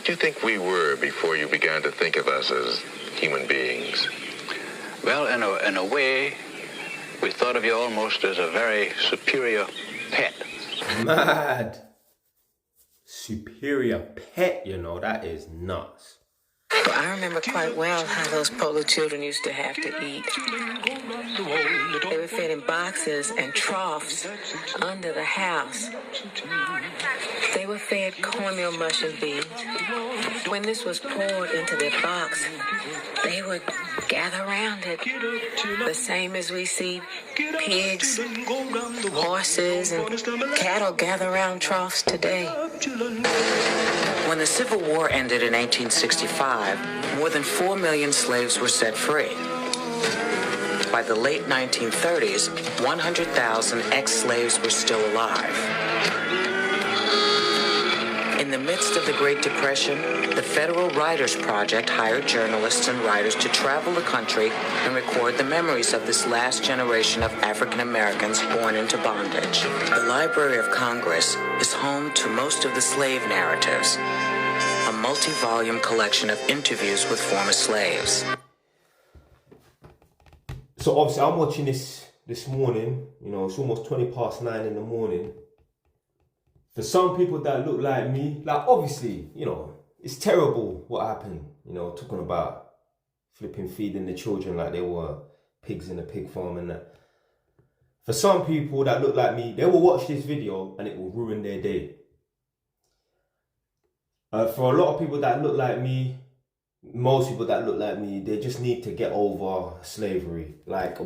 you think we were before you began to think of us as human beings? Well, in a way, we thought of you almost as a very superior pet. Mad. Superior pet, you know, that is nuts. Well, I remember quite well how those Polo children used to have to eat. They were fed in boxes and troughs under the house. They were fed cornmeal, mush, and beans. When this was poured into their box, they would gather around it, the same as we see pigs, horses, and cattle gather around troughs today. When the Civil War ended in 1865, more than 4 million slaves were set free. By the late 1930s, 100,000 ex-slaves were still alive. In the midst of the Great Depression, the Federal Writers Project hired journalists and writers to travel the country and record the memories of this last generation of African Americans born into bondage. The Library of Congress is home to most of the slave narratives, a multi-volume collection of interviews with former slaves. So obviously I'm watching this morning, you know, it's almost 9:20 in the morning. For some people that look like me, like obviously, you know, it's terrible what happened, you know, talking about feeding the children like they were pigs in a pig farm and that. For some people that look like me, they will watch this video and it will ruin their day. For a lot of people that look like me, most people that look like me, they just need to get over slavery. Like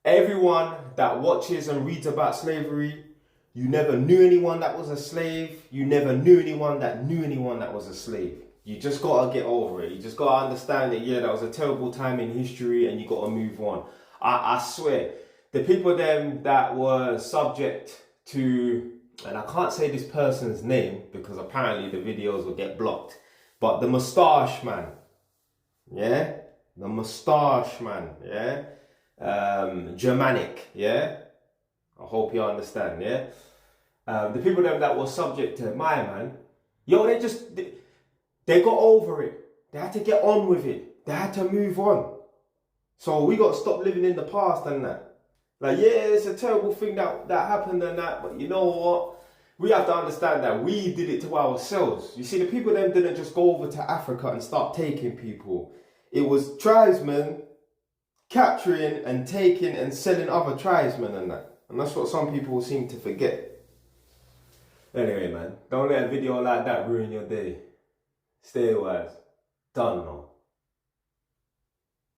everyone that watches and reads about slavery, you never knew anyone that was a slave. You never knew anyone that knew anyone that was a slave. You just gotta get over it. You just gotta understand that, yeah, that was a terrible time in history and you gotta move on. I swear, the people them that were subject to, and I can't say this person's name because apparently the videos will get blocked, but the mustache man, yeah? The mustache man, yeah? Germanic, yeah? I hope you understand, yeah? The people that were subject to my man, yo, they got over it. They had to get on with it. They had to move on. So we got to stop living in the past and that. Like, yeah, it's a terrible thing that happened and that, but you know what? We have to understand that we did it to ourselves. You see, the people then didn't just go over to Africa and start taking people. It was tribesmen capturing and taking and selling other tribesmen and that. And that's what some people seem to forget. Anyway, man, don't let a video like that ruin your day. Stay wise. Done now.